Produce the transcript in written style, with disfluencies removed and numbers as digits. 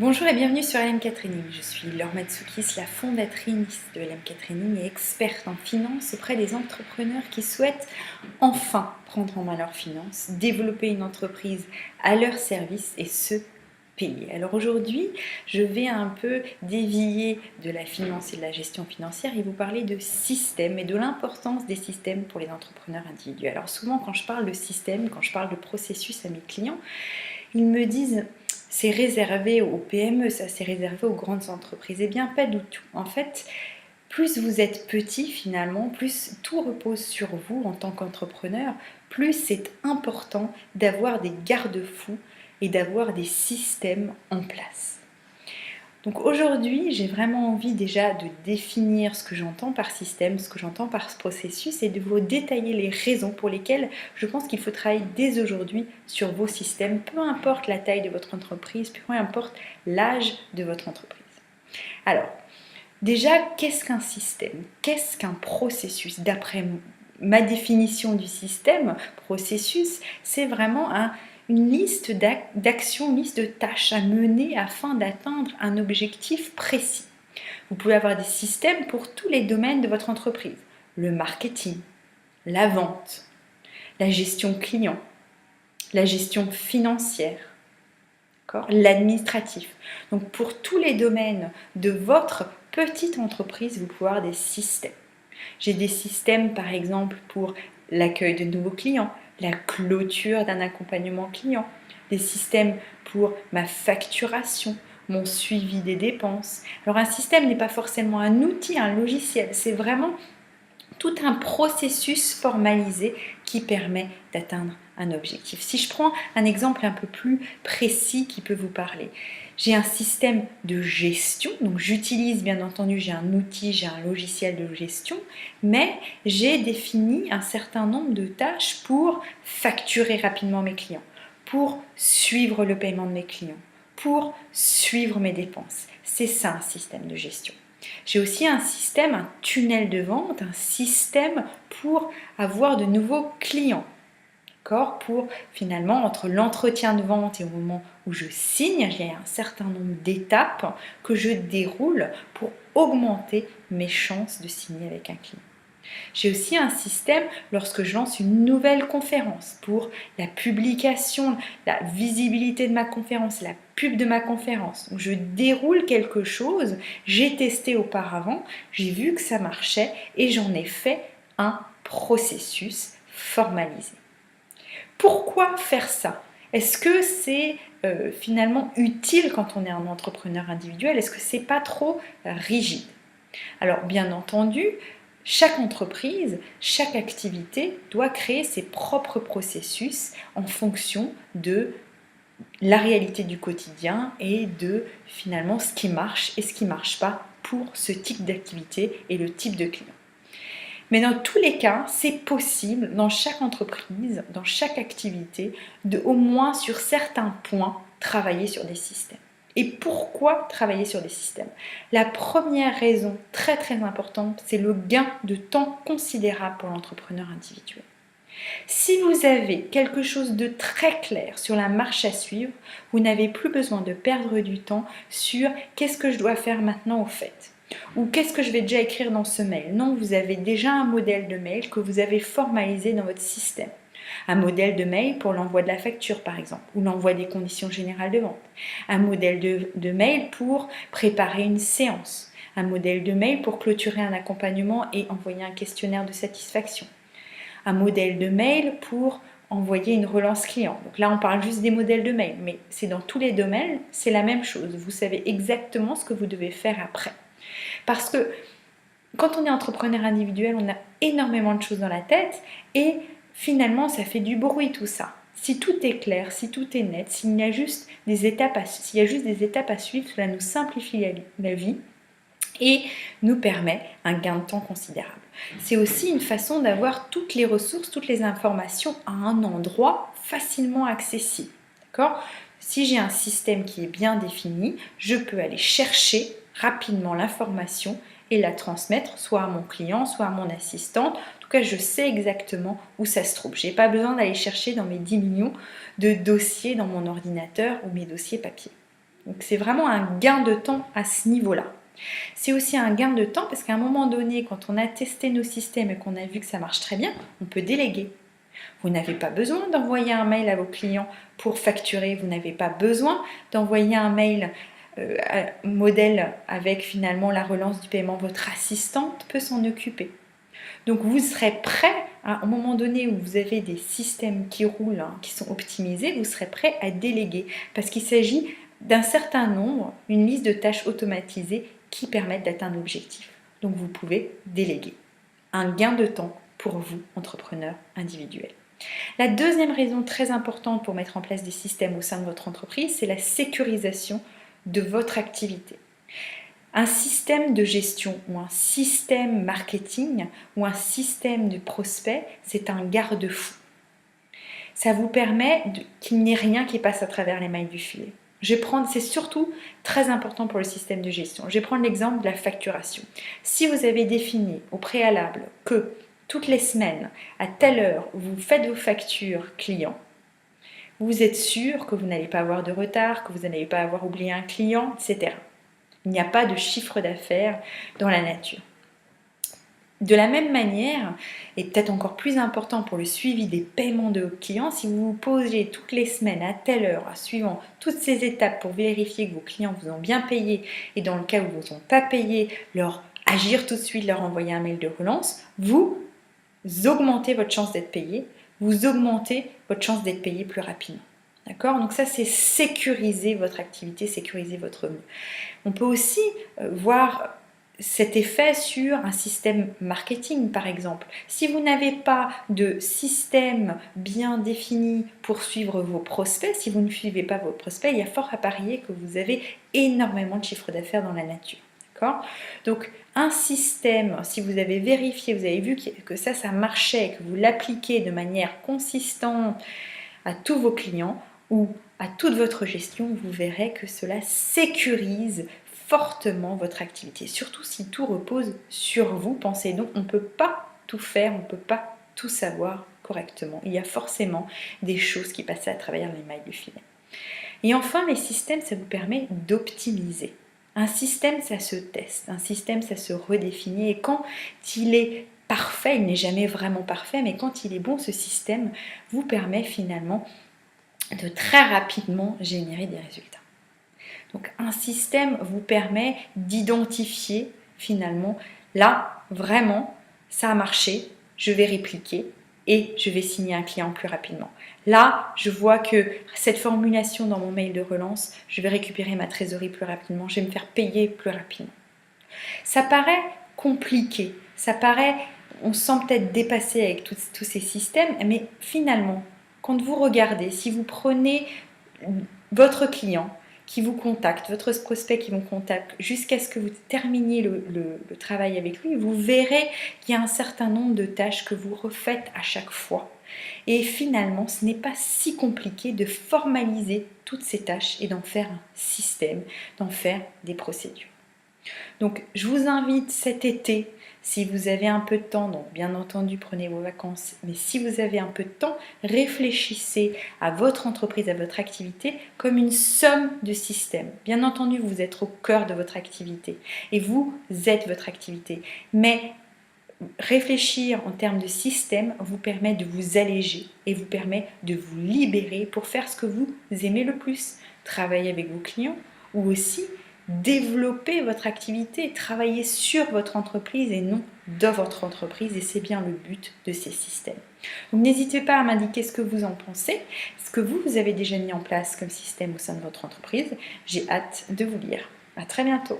Bonjour et bienvenue sur LMK Training. Je suis Laure Matsoukis, la fondatrice de LMK Training et experte en finance auprès des entrepreneurs qui souhaitent enfin prendre en main leurs finances, développer une entreprise à leur service et se payer. Alors aujourd'hui, je vais un peu dévier de la finance et de la gestion financière et vous parler de système et de l'importance des systèmes pour les entrepreneurs individuels. Alors souvent quand je parle de système, quand je parle de processus à mes clients, ils me disent c'est réservé aux PME, ça c'est réservé aux grandes entreprises. Eh bien pas du tout. En fait, plus vous êtes petit finalement, plus tout repose sur vous en tant qu'entrepreneur, plus c'est important d'avoir des garde-fous et d'avoir des systèmes en place. Donc aujourd'hui, j'ai vraiment envie déjà de définir ce que j'entends par système, ce que j'entends par ce processus et de vous détailler les raisons pour lesquelles je pense qu'il faut travailler dès aujourd'hui sur vos systèmes, peu importe la taille de votre entreprise, peu importe l'âge de votre entreprise. Alors, déjà, qu'est-ce qu'un système? Qu'est-ce qu'un processus? D'après ma définition du système, processus, c'est vraiment une liste d'actions, une liste de tâches à mener afin d'atteindre un objectif précis. Vous pouvez avoir des systèmes pour tous les domaines de votre entreprise. Le marketing, la vente, la gestion client, la gestion financière, l'administratif. Donc pour tous les domaines de votre petite entreprise, vous pouvez avoir des systèmes. J'ai des systèmes par exemple pour l'accueil de nouveaux clients, la clôture d'un accompagnement client, des systèmes pour ma facturation, mon suivi des dépenses. Alors un système n'est pas forcément un outil, un logiciel, c'est vraiment tout un processus formalisé qui permet d'atteindre un objectif. Si je prends un exemple un peu plus précis qui peut vous parler, j'ai un système de gestion, donc j'utilise bien entendu, j'ai un outil, j'ai un logiciel de gestion, mais j'ai défini un certain nombre de tâches pour facturer rapidement mes clients, pour suivre le paiement de mes clients, pour suivre mes dépenses. C'est ça un système de gestion. J'ai aussi un système, un tunnel de vente, un système pour avoir de nouveaux clients. Pour finalement, entre l'entretien de vente et au moment où je signe, il y a un certain nombre d'étapes que je déroule pour augmenter mes chances de signer avec un client. J'ai aussi un système lorsque je lance une nouvelle conférence pour la publication, la visibilité de ma conférence, la pub de ma conférence. Donc je déroule quelque chose, j'ai testé auparavant, j'ai vu que ça marchait et j'en ai fait un processus formalisé. Pourquoi faire ça? Est-ce que c'est finalement utile quand on est un entrepreneur individuel? Est-ce que c'est pas trop rigide? Alors bien entendu, chaque entreprise, chaque activité doit créer ses propres processus en fonction de la réalité du quotidien et de finalement ce qui marche et ce qui ne marche pas pour ce type d'activité et le type de client. Mais dans tous les cas, c'est possible dans chaque entreprise, dans chaque activité, de au moins sur certains points travailler sur des systèmes. Et pourquoi travailler sur des systèmes? La première raison très très importante, c'est le gain de temps considérable pour l'entrepreneur individuel. Si vous avez quelque chose de très clair sur la marche à suivre, vous n'avez plus besoin de perdre du temps sur qu'est-ce que je dois faire maintenant au fait, ou qu'est-ce que je vais déjà écrire dans ce mail. Non, vous avez déjà un modèle de mail que vous avez formalisé dans votre système. Un modèle de mail pour l'envoi de la facture par exemple, ou l'envoi des conditions générales de vente. Un modèle de mail pour préparer une séance. Un modèle de mail pour clôturer un accompagnement et envoyer un questionnaire de satisfaction. Un modèle de mail pour envoyer une relance client. Donc là, on parle juste des modèles de mail, mais c'est dans tous les domaines, c'est la même chose. Vous savez exactement ce que vous devez faire après. Parce que quand on est entrepreneur individuel, on a énormément de choses dans la tête et finalement, ça fait du bruit tout ça. Si tout est clair, si tout est net, s'il y a juste des étapes à suivre, cela nous simplifie la vie et nous permet un gain de temps considérable. C'est aussi une façon d'avoir toutes les ressources, toutes les informations à un endroit facilement accessible. D'accord ? Si j'ai un système qui est bien défini, je peux aller chercher rapidement l'information et la transmettre soit à mon client, soit à mon assistante. En tout cas, je sais exactement où ça se trouve. Je n'ai pas besoin d'aller chercher dans mes 10 millions de dossiers dans mon ordinateur ou mes dossiers papier. Donc c'est vraiment un gain de temps à ce niveau-là. C'est aussi un gain de temps parce qu'à un moment donné, quand on a testé nos systèmes et qu'on a vu que ça marche très bien, on peut déléguer. Vous n'avez pas besoin d'envoyer un mail à vos clients pour facturer, vous n'avez pas besoin d'envoyer un mail modèle avec finalement la relance du paiement. Votre assistante peut s'en occuper. Donc vous serez prêt, à un moment donné où vous avez des systèmes qui roulent, qui sont optimisés, vous serez prêt à déléguer parce qu'il s'agit d'un certain nombre, une liste de tâches automatisées qui permettent d'atteindre l'objectif. Donc vous pouvez déléguer. Un gain de temps pour vous, entrepreneur individuel. La deuxième raison très importante pour mettre en place des systèmes au sein de votre entreprise, c'est la sécurisation de votre activité. Un système de gestion ou un système marketing ou un système de prospect, c'est un garde-fou. Ça vous permet qu'il n'y ait rien qui passe à travers les mailles du filet. C'est surtout très important pour le système de gestion. Je vais prendre l'exemple de la facturation. Si vous avez défini au préalable que toutes les semaines, à telle heure, vous faites vos factures clients, vous êtes sûr que vous n'allez pas avoir de retard, que vous n'allez pas avoir oublié un client, etc. Il n'y a pas de chiffre d'affaires dans la nature. De la même manière, et peut-être encore plus important pour le suivi des paiements de vos clients, si vous vous posez toutes les semaines à telle heure, suivant toutes ces étapes pour vérifier que vos clients vous ont bien payé et dans le cas où ils ne vous ont pas payé, leur agir tout de suite, leur envoyer un mail de relance, vous augmentez votre chance d'être payé, vous augmentez votre chance d'être payé plus rapidement. D'accord? Donc ça, c'est sécuriser votre activité, sécuriser votre revenu. On peut aussi voir cet effet sur un système marketing, par exemple. Si vous n'avez pas de système bien défini pour suivre vos prospects, si vous ne suivez pas vos prospects, il y a fort à parier que vous avez énormément de chiffre d'affaires dans la nature. D'accord ? Donc, un système, si vous avez vérifié, vous avez vu que ça marchait, que vous l'appliquez de manière consistante à tous vos clients ou à toute votre gestion, vous verrez que cela sécurise fortement votre activité, surtout si tout repose sur vous. Pensez donc, on ne peut pas tout faire, on ne peut pas tout savoir correctement. Il y a forcément des choses qui passent à travers les mailles du filet. Et enfin, les systèmes, ça vous permet d'optimiser. Un système, ça se teste, un système, ça se redéfinit. Et quand il est parfait, il n'est jamais vraiment parfait, mais quand il est bon, ce système vous permet finalement de très rapidement générer des résultats. Donc un système vous permet d'identifier finalement, là, vraiment, ça a marché, je vais répliquer et je vais signer un client plus rapidement. Là, je vois que cette formulation dans mon mail de relance, je vais récupérer ma trésorerie plus rapidement, je vais me faire payer plus rapidement. Ça paraît compliqué, on se sent peut-être dépassé avec tous ces systèmes, mais finalement, quand vous regardez, si vous prenez votre client qui vous contacte, votre prospect qui vous contacte, jusqu'à ce que vous terminiez le travail avec lui, vous verrez qu'il y a un certain nombre de tâches que vous refaites à chaque fois. Et finalement, ce n'est pas si compliqué de formaliser toutes ces tâches et d'en faire un système, d'en faire des procédures. Donc, je vous invite cet été, si vous avez un peu de temps, donc bien entendu prenez vos vacances, mais si vous avez un peu de temps, réfléchissez à votre entreprise, à votre activité comme une somme de systèmes. Bien entendu, vous êtes au cœur de votre activité et vous êtes votre activité, mais réfléchir en termes de système vous permet de vous alléger et vous permet de vous libérer pour faire ce que vous aimez le plus, travailler avec vos clients ou aussi développer votre activité, travailler sur votre entreprise et non dans votre entreprise, et c'est bien le but de ces systèmes. Donc n'hésitez pas à m'indiquer ce que vous en pensez, ce que vous avez déjà mis en place comme système au sein de votre entreprise. J'ai hâte de vous lire. À très bientôt.